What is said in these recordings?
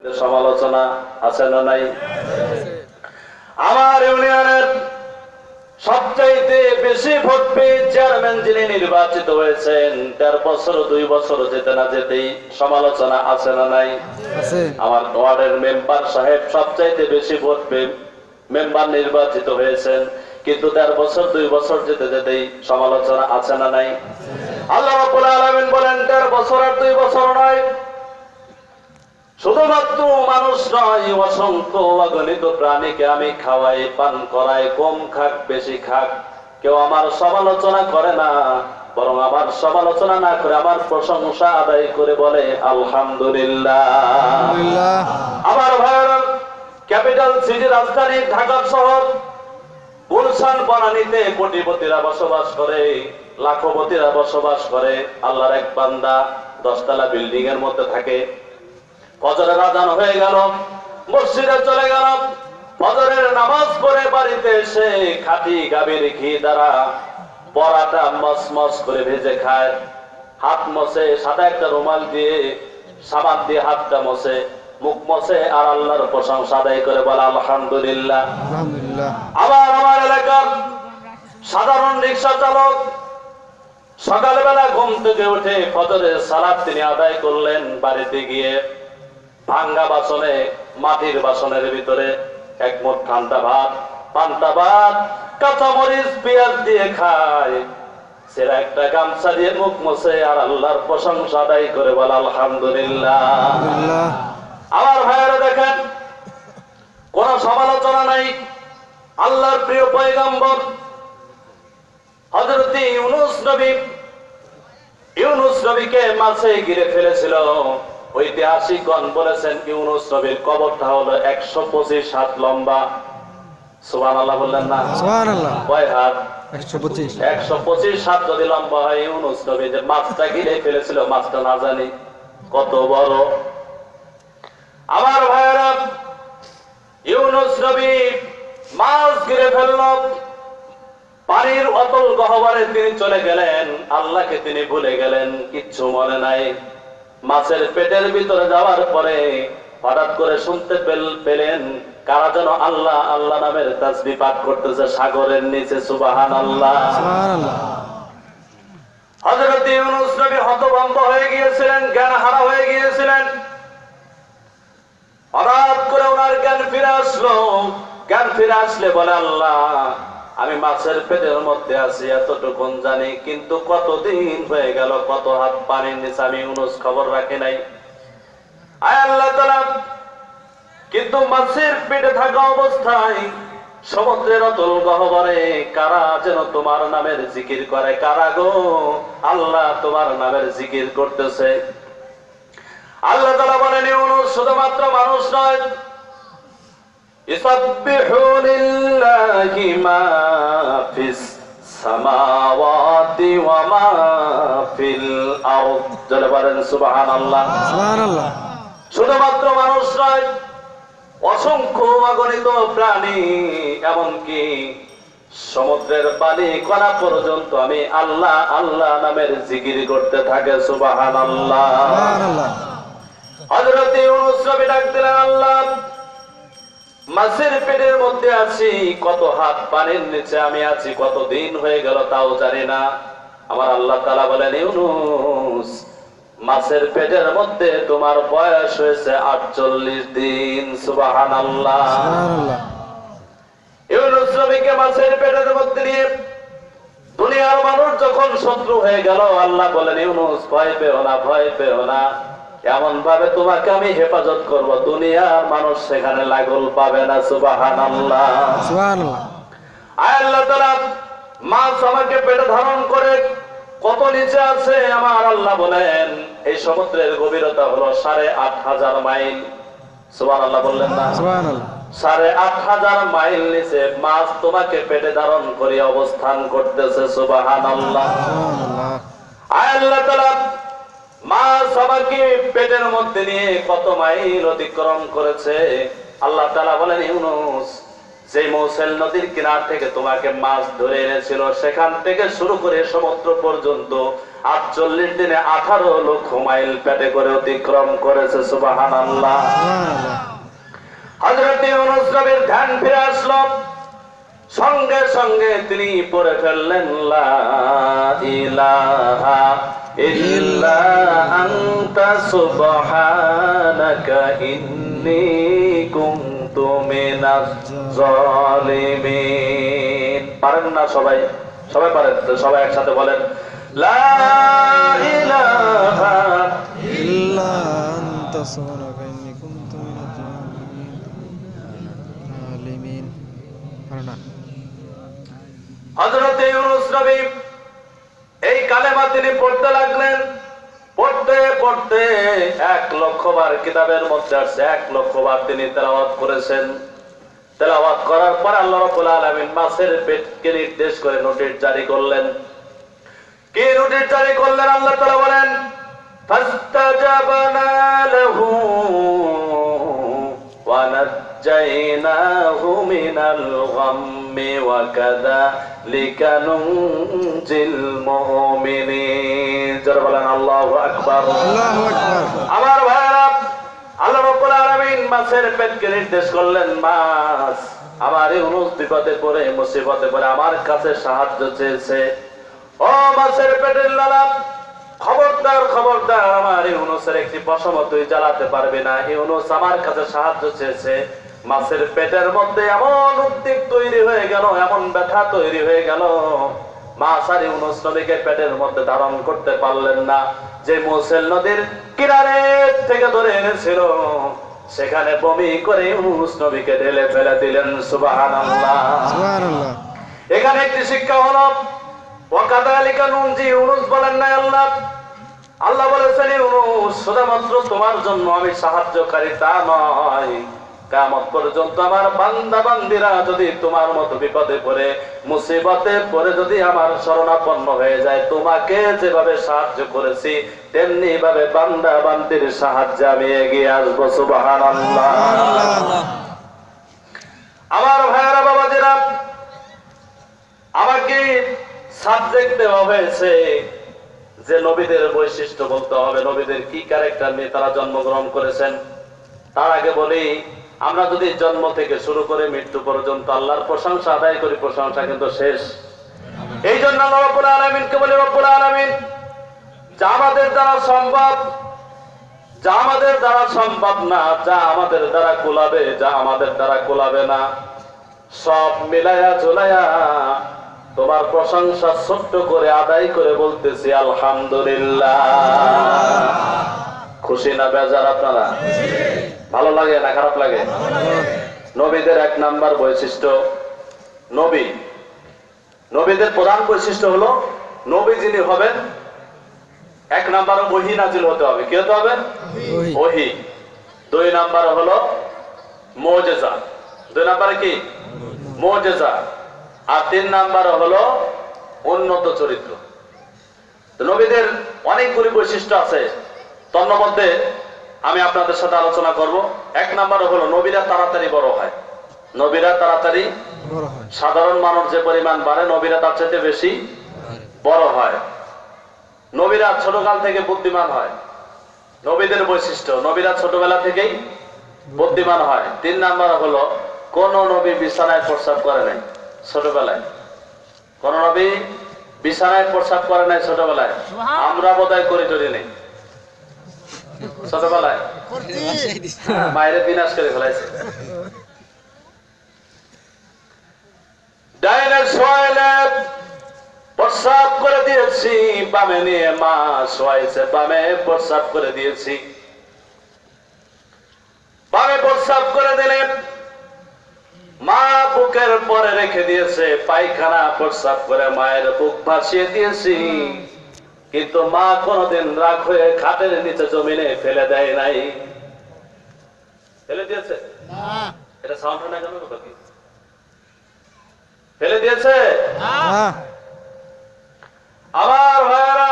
সমালোচনা আছে না নাই? আমার ইউনিয়নের সবচাইতে বেশি ভোট পেয়ে চেয়ারম্যান যিনি নির্বাচিত হয়েছেন, ১.৫ বছর ২ বছর যেতে না যেতেই সমালোচনা আছে না নাই? আমার ওয়ার্ডের মেম্বার সাহেব সবচাইতে বেশি ভোট পেয়ে মেম্বার নির্বাচিত হয়েছেন, কিন্তু ১.৫ বছর ২ বছর যেতে যেতেই সমালোচনা আছে না নাই? আল্লাহ রাব্বুল আলামিন বলেন ১.৫ বছর আর ২ বছর নয়, শুধুমাত্র মানুষ নয়, অসংখ্য অগণিত প্রাণীকে আমি খাওয়াই, পান করাই, কম খাক বেশি খাক, কেউ আমার সমালোচনা করে না, বরং আমার সমালোচনা না করে আমার প্রশংসা আদায় করে বলে আলহামদুলিল্লাহ। আমার ভাইয়েরা, ক্যাপিটাল সিটি রাজধানী ঢাকা শহর গুলশান বনানীতে কোটিপতিরা বসবাস করে, লাখপতিরা বসবাস করে। আল্লাহর এক বান্দা 10 তলা বিল্ডিং এর মধ্যে থাকে। ফজরের আযান হয়ে গেল, মসজিদে চলে গেল, ফজরের নামাজ পড়ে বাড়িতে এসে খাঁটি গাভীর ঘি দ্বারা পরাটা মসমস করে ভেজে খায়, হাত মসে, সাদা একটা রুমাল দিয়ে সাবান দিয়ে হাতটা মসে, মুখ মসে, আর আল্লাহর প্রশংসা আদায় করে বলে আলহামদুলিল্লাহ। আবার আমার এলাকার সাধারণ রিক্সা চালক সকালবেলা ঘুম থেকে উঠে ফজরের সালাত তিনি আদায় করলেন, বাড়িতে গিয়ে ভাঙ্গা বাসনে, মাটির বাসনের ভিতরে এক মুঠ ঠান্ডা ভাত, পান্তা ভাত, কাঁচামরিচ পেঁয়াজ দিয়ে খায়, সেরা একটা গামছা দিয়ে মুখ মোছে, আর আল্লাহর প্রশংসা আদায় করে বলে আলহামদুলিল্লাহ। আমার ভাইয়েরা দেখেন, কোন সমালোচনা নাই। আল্লাহর প্রিয় পয়গম্বর হযরত ইউনূস নবীকে মাছে ঘিরে ফেলেছিল। ঐতিহাসিকগণ বলেছেন ইউনূস নবীর কবরটা হলো ১২৫ হাত লম্বা। সুবহানাল্লাহ বললেন না? সুবহানাল্লাহ। কয় হাত? ১২৫। ১২৫ হাত যদি লম্বা হয়, ইউনূস নবী যে মাছটা ঘিরে ফেলেছিল, মাছটা না জানি কত বড়। আমার ভাইয়েরা, ইউনূস নবী মাছ ঘিরে ফেলল, পানির অতল গহ্বরে তিনি চলে গেলেন, আল্লাহকে তিনি ভুলে গেলেন, কিচ্ছু মনে নাই। মাছের পেটের ভিতরে যাওয়ার পরে হঠাৎ করে শুনতে পেলেন কারা যেন আল্লাহ আল্লাহ নামের তাসবিহ পাঠ করতেছে সাগরের নিচে। সুবহানাল্লাহ, সুবহানাল্লাহ। হযরত ইউনূস নবী হতভম্ব হয়ে গিয়েছিলেন, জ্ঞান হারা হয়ে গিয়েছিলেন। হঠাৎ করে ওনার জ্ঞান ফিরে আসলো। জ্ঞান ফিরে আসলে বলে, আল্লাহ, আমি মাছের পেটের মধ্যে আছি এতটুকুন জানি, কিন্তু কতদিন হয়ে গেল, কত হাত পানির নিচে আমি ইউনূস খবর রাখি নাই। আয় আল্লাহ তাআলা, কিন্তু মাছের পেটে থাকা অবস্থায় সমুদ্রের অতল গহ্বরে কারা যেন তোমার নামের জিকির করে। কারা গো? আল্লাহ তোমার নামের জিকির করতেছে। আল্লাহ তাআলা বলেন, ইউনূস শুধুমাত্র মানুষ নয়, ইসাব্বিহু লিল্লাহি মা ফিস সামাওয়াতি ওয়া মা ফিল আরদ। জলে বলেন সুবহানাল্লাহ, সুবহানাল্লাহ। শুধুমাত্র মানুষ নয়, অসংখ্য অগণিত প্রাণী, এমনকি সমুদ্রের পানি কণা পর্যন্ত আমি আল্লাহ আল্লাহ নামের জিকির করতে থাকে। সুবহানাল্লাহ, সুবহানাল্লাহ। হযরত ইউনূস নবী ডাক দিলেন, আল্লাহ, মাছের পেটের মধ্যে আছি, কত হাত পানির নিচে আমি আছি, কত দিন হয়ে গেল তাও জানি না। আমার আল্লাহ তাআলা বলেন, ইউনূস, মাছের পেটের মধ্যে তোমার বয়স হয়েছে ৪৮ দিন। সুবহানাল্লাহ, সুবহানাল্লাহ। ইউনূস নবীকে মাছের পেটের মধ্যে নিয়ে দুনিয়ার মানুষ যখন শত্রু হয়ে গেল, আল্লাহ বলেন, ইউনূস, ভয় পেও না, ভয় পেও না, এমন ভাবে তোমাকে আমি হেফাজত করব, দুনিয়ার মানুষ সেখানে লাগল পাবে না। সুবহানাল্লাহ, সুবহানাল্লাহ। আল্লাহ তাআলা মাছ আমাকে পেটে ধারণ করে কত নিচে আছে, আমার আল্লাহ বলেন এই সমুদ্রের গভীরতা হলো ৮৫০০ মাইল। সুবহানাল্লাহ বললেন না? সুবহানাল্লাহ। ৮৫০০ মাইল নিচে মাছ তোমাকে পেটে ধারণ করে অবস্থান করতেছে। সুবহানাল্লাহ, সুবহানাল্লাহ। আল্লাহ তাআলা মাছ আমাকে পেটের মধ্যে নিয়ে কত মাইল অতিক্রম করেছে। আল্লাহ তাআলা বলেন, ইউনূস, যে মৌসেল নদীর কিনার থেকে তোমাকে মাছ ধরে এনেছিল, সেখান থেকে শুরু করে সমুদ্র পর্যন্ত 48 দিনে 18 লক্ষ মাইল পেটে করে অতিক্রম করেছে। সুবহানাল্লাহ। হযরত ইউনূস নবীর ধ্যান ফিরে আসলো, সঙ্গে সঙ্গে তিনি পড়ে ফেললেন লা ইলাহা ইল্লা আনতা সুবহানাকা ইন্নী কুনতু মিনাজ জালিমিন। পারেন না সবাই? সবাই পারেন তো? সবাই একসাথে বলেন লা ইলাহা ইল্লা আনতা সুবহানাকা ইন্নী কুনতু মিনাজ জালিমিন। পারনা। হযরত ইউনূস নবী এই কালেমা তিনি পড়তে লাগলেন। পড়তে পড়তে 1 লক্ষ বার কিতাবের মধ্যে আসছে, 1 লক্ষ বার তিনি তেলাওয়াত করেছেন। তেলাওয়াত করার পর আল্লাহ রাব্বুল আলামিন মাছের পেটকে নির্দেশ করে নোটিশ জারি করলেন। কি নোটিশ জারি করলেন? আল্লাহ তাআলা বলেন ফাস্তাজাবনা লাহু ওয়া নাজ্জাইনাহু মিনাল গাম্মি ওয়া কাযালিকা নুনজিল মুমিনিন। যারা বলেন আল্লাহু আকবার। আল্লাহু আকবার। আমার ভাইরা, আল্লাহ রাব্বুল আলামিন মাছের পেটকে নির্দেশ করলেন, মাছ আমার ইউনূস বিপদে পড়ে মুসিবতে পড়ে আমার কাছে সাহায্য চেয়েছে। ও মাছের পেটের লালা, খবরদার খবরদার, আমার ইউনূসের একটি পশম তুই জ্বালাতে পারবি না। ইউনূস আমার কাছে সাহায্য চেয়েছে। মাছের পেটের মধ্যে এমন উদ্বেগ তৈরি হয়ে গেল, এমন ব্যথা তৈরি হয়ে গেল, মাছ আর ইউনূস নবীকে পেটের মধ্যে ধারণ করতে পারলেন না। যে মুসেল নদীর কিনারে থেকে ধরে এনেছিল, সেখানে বমি করে ইউনূস নবীকে ঢেলে ফেলে দিলেন। সুবহানাল্লাহ। সুবহানাল্লাহ। এখানে একটি শিক্ষা হলো, ওয়াকাযালিকা নুনজি ইউনূস বলেন না আল্লাহ। আল্লাহ বলেছেন ইউনূস শুধুমাত্র তোমার জন্য আমি সাহায্যকারী তা নয়, কিয়ামত পর্যন্ত আমার বান্দা বান্দীরা যদি তোমার মতো বিপদে পড়ে মুসিবতে পড়ে যদি আমার শরণাপন্ন হয়ে যায়, তোমাকে যেভাবে সাহায্য করেছি তেমনি ভাবে বান্দা বান্দীর সাহায্যে আমি এগিয়ে আসবো। সুবহানাল্লাহ। আমার ভাইয়েরা বাবাজিরা, আমাকে সাবজেক্ট দেওয়া হয়েছে যে নবীদের বৈশিষ্ট্য বলতে হবে, নবীদের কি ক্যারেক্টার নিয়ে তারা জন্মগ্রহণ করেছেন। তার আগে বলি, আমরা যদি জন্ম থেকে শুরু করে মৃত্যু পর্যন্ত আল্লাহর প্রশংসা আদায় করি, প্রশংসা কিন্তু শেষ। এই জন্য আল্লাহ রাব্বুল আলামিনকে বলি, রব্বুল আলামিন, যা আমাদের দ্বারা সম্ভব, যা আমাদের দ্বারা সম্ভব না, যা আমাদের দ্বারা কুলাবে, যা আমাদের দ্বারা কুলাবে না, সব মিলায়া ঝুলায়া তোমার প্রশংসা ছোট্ট করে আদায় করে বলতেছি আলহামদুলিল্লাহ। খুশি না বেজার আপনারা? ভালো লাগে না খারাপ লাগে? নবীদের 1 নাম্বার বৈশিষ্ট্য, নবীদের প্রধান বৈশিষ্ট্য হলো, নবী যিনি হবেন 1 নাম্বার ওহী নাজিল হতে হবে। কি হতে হবে? ওহী। 2 নাম্বার হলো মুজিজা। 2 নাম্বারে কি? মুজিজা। আর 3 নাম্বার হলো উন্নত চরিত্র। তো নবীদের অনেকগুলি বৈশিষ্ট্য আছে, তার মধ্যে আমি আপনাদের সাথে আলোচনা করব। 1 নাম্বার হলো নবীরা তাড়াতাড়ি বড় হয়। নবীরা তাড়াতাড়ি বড় হয়। সাধারণ মানুষ যে পরিমাণ বাড়ে, নবীরা তার চাইতে বেশি বড় হয়। নবীরা ছোটকাল থেকে বুদ্ধিমান হয়। নবীদের বৈশিষ্ট্য, নবীরা ছোটবেলা থেকেই বুদ্ধিমান হয়। 3 নাম্বার হলো কোন নবী বিছানায় প্রস্রাব করে নাই ছোটবেলায়। কোন নবী বিছানায় প্রস্রাব করে নাই ছোটবেলায়। আমরা বোধহয় করি টরি নেই ছোটবেলায়, মায়ের বিনাশ করে ফেলাইছে। ডাইনে শোয়াইলে প্রস্রাব করে দিয়েছি, বামে নিয়ে মা শোয়াইছে, বামে প্রস্রাব করে দিয়েছি। বামে প্রস্রাব করে দিলে মা বুকের পরে রেখে দিয়েছে, পায়খানা প্রস্রাব করে মায়ের বুক ভাসিয়ে দিয়েছি, কিন্তু মা কোনদিন রাগ হয়ে খাটের নিচে জমিনে ফেলে দেয় নাই। ফেলে দিয়েছে? এটা সাউন্ড হয় না কেন? ফেলে দিয়েছে? আমার ভাইয়েরা,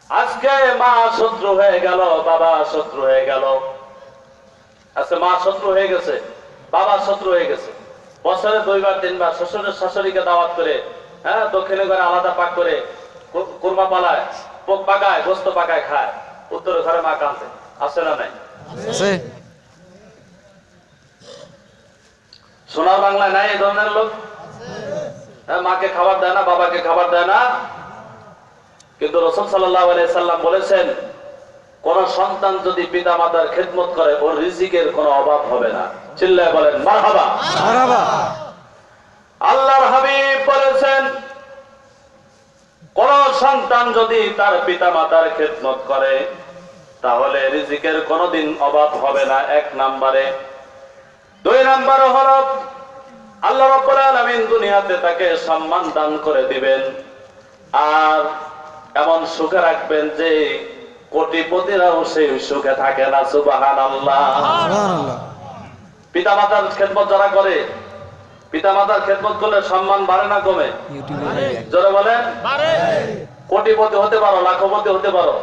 আজকে মা শত্রু হয়ে গেল, বাবা শত্রু হয়ে গেল। আজকে মা শত্রু হয়ে গেছে, বাবা শত্রু হয়ে গেছে। বছরে 2 বার 3 বার শ্বশুরের শাশুড়িকে দাওয়াত করে, দক্ষিণে ঘরে আলাদা পাক করে কুরমা পালায়, পোক পাকায়, গোস্ত পাকায় খায়, উত্তরে ঘরে মা কাঁদে, আছে না নাই? আছে। সোনার বাংলায় নাই এই ধরনের লোক? হ্যাঁ, মাকে খাবার দেয় না, বাবাকে খাবার দেয় না, কিন্তু রাসূল সাল্লাল্লাহু আলাইহি সাল্লাম বলেছেন কোন সন্তান যদি পিতা মাতার খেদমত করে ওর রিজিকের কোনো অভাব হবে না। চিল্লায় বলেন মারহাবা। মারহাবা। আল্লাহর হাবিব বলেছেন কোন সন্তান যদি তার পিতা মাতার খেদমত করে তাহলে রিজিকের কোনোদিন অভাব হবে না, এক নম্বরে। দুই নম্বরে হলো আল্লাহ রাব্বুল আলামিন দুনিয়াতে তাকে সম্মান দান করে দিবেন আর এমন সুখে রাখবেন যে কোটিপতিরাও সেই সুখে থাকে না। সুবহানাল্লাহ। সুবহানাল্লাহ। পিতা মাতার খেদমত যারা করে, পিতা মাতার খেদমত করলে সম্মান বাড়ে না কমে? জোরে বলেন। কোটিপতি হতে পারো, লাখপতি হতে পারো,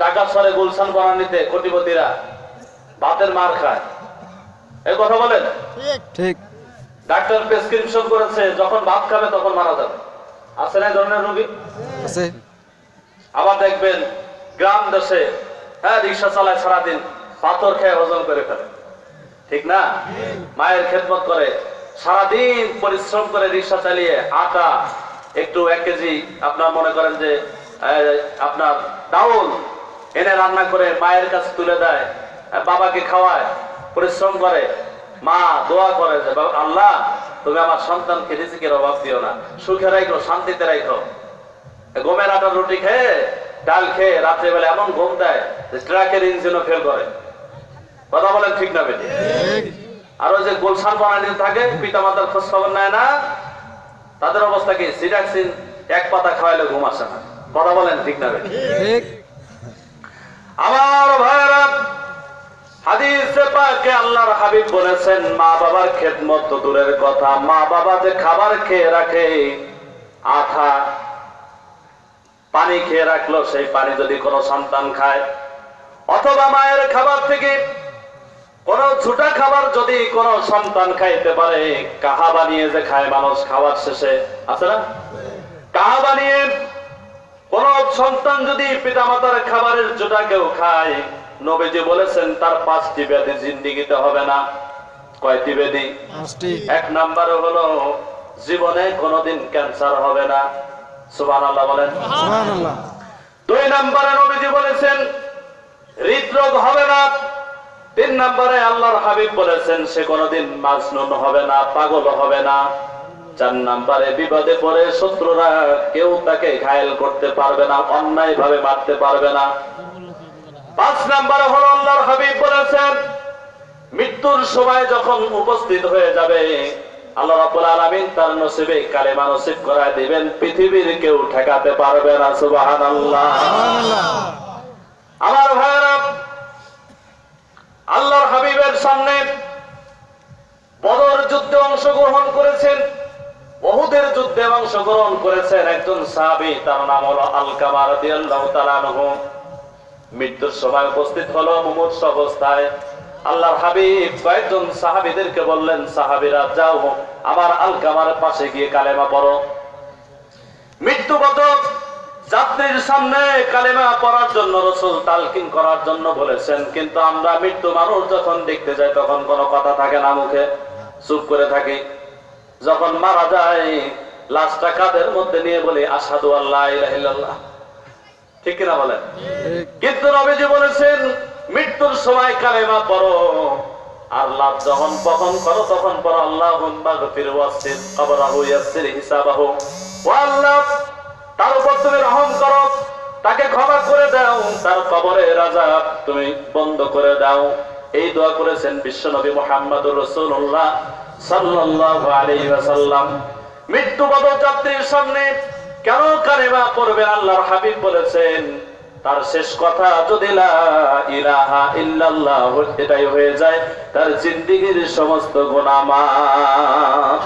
ঢাকা শহরে গুলশান বনানীতে কোটিপতিরা ভাতের মার খায়, এই কথা বলেন ঠিক। ডাক্তার প্রেসক্রিপশন করেছে যখন ভাত খাবে তখন মারা যাবে, আছে না এই ধরনের রোগী? আছে। আবার দেখবেন গ্রাম দেশে রিক্সা চালায় সারাদিন, পাথর খেয়ে হজম করে ফেলে, ঠিক না? মায়ের খেদমত করে সারাদিন পরিশ্রম করে রিক্সা চালিয়ে আটা একটু 1 কেজি আপনার মনে করেন যে আপনার ডাউল এনে রান্না করে মায়ের কাছে তুলে দেয়, বাবাকে খাওয়ায়, পরিশ্রম করে, মা দোয়া করে যে আল্লাহ তুমি আমার সন্তানকে রিজিকের অভাব দিও না, সুখে রাখো, শান্তিতে রাখো। গমের আটার রুটি খেয়ে ডাল খেয়ে রাত্রেবেলা এমন ঘুম দেয় যে ট্রাকের ইঞ্জিনও ফেল করে। কথা বলেন ঠিক না বেটি? আর ওই যে গুলশান বনানীতে থাকে পিতা মাতার খোঁজ খবর নেয় না, তাদের অবস্থা কি? সিডাক্সিন 1 পাতা খাওয়াইলে ঘুম আসে না। কথা বলেন ঠিক না বেটি? ঠিক। আমার ভাইরা, হাদিসে পাকে আল্লাহর হাবিব বলেছেন মা বাবার খেদমত তো দূরের কথা, মা বাবা যে খাবার খেয়ে রাখে, আঠা পানি খেয়ে রাখলো, সেই পানি যদি কোনো সন্তান খায় অথবা মায়ের খাবার থেকে কোন ছোটা খাবার যদি কোন সন্তান খাইতে পারে, কাহা বানিয়ে যে খায় মানুষ খাওয়ার শেষে, আছে না? কাহা বানিয়ে কোন সন্তান যদি পিতামাতার খাবারের জোটা কেউ খায়, নবীজি বলেছেন তার 5টি ব্যাধি জিন্দেগিতে হবে না। কয়টি ব্যাধি? 5টি। 1 নম্বরে হলো জীবনে কোনোদিন ক্যান্সার হবে না। সুবহানাল্লাহ বলেন। সুবহানাল্লাহ। 2 নম্বরে নবীজি বলেছেন হৃদরোগ হবে না। 3 নম্বরে আল্লাহর হাবিব বলেছেন সে কোনোদিন মাজনুন হবে না, পাগল হবে না। 4 নম্বরে বিপদে পড়ে শত্রুরা কেউ তাকে ঘায়েল করতে পারবে না, অন্যায় ভাবে মারতে পারবে না। 5 নম্বরে হলো আল্লাহর হাবিব বলেছেন মৃত্যুর সময় যখন উপস্থিত হয়ে যাবে আল্লাহ রাব্বুল আলামিন তার নসিবে কালেমা নসিব করায় দিবেন, পৃথিবীর কেউ ঠেকাতে পারবে না। সুবহানাল্লাহ। সুবহানাল্লাহ। আমার ভাইরা, আল্লাহর হাবিবের সামনে বদর যুদ্ধে অংশগ্রহণ করেছেন, উহুদের যুদ্ধে অংশগ্রহণ করেছেন একজন সাহাবী, তার নাম হলো আলকামা রাদিয়াল্লাহু তাআলা আনহু। মৃত্যুর সময় উপস্থিত হলো মুমূর্ষ অবস্থায়। আল্লাহর হাবিব কয়েকজন সাহাবীদেরকে বললেন, সাহাবীরা যাও আমার আলকামার পাশে গিয়ে কালেমা পড়ো। মৃত্যুগত যাত্রীর সামনে কালেমা পড়ার জন্য রাসূল তালকিন করার জন্য বলেছেন, কিন্তু আমরা মৃত্যু মানুষ যখন দেখতে যাই তখন কোনো কথা থাকে না মুখে, চুপ করে থাকি। যখন মারা যায় লাশটা কাঁধের মধ্যে নিয়ে বলি আশহাদু আল্লা ইলাহা ইল্লাল্লাহ, ঠিক কিনা বলেন? কিন্তু নবীজি বলেছেন মৃত্যুর সময় কালেমা পড়ো, আর লাভ যখন বহন করো তখন পড়ো আল্লাহুম্মা গফির ওয়াসির কবরাহু ইয়াসসির হিসাবাহু। ও আল্লাহ, তার উপর তুমি রহম করো, তাকে ক্ষমা করে দাও, তার কবরের আযাব তুমি বন্ধ করে দাও। এই দোয়া করেছেন বিশ্বনবী মুহাম্মদুর রাসূলুল্লাহ সাল্লাল্লাহু আলাইহি ওয়াসাল্লাম। মৃত্যুবরণ যাত্রীর সামনে কেন কালেমা পড়বেন? আল্লাহর হাবিব বলেছেন তার শেষ কথা যদি লা ইলাহা ইল্লাল্লাহ এটাই হয়ে যায়, তার জিন্দেগীর সমস্ত গুনাহ মাফ।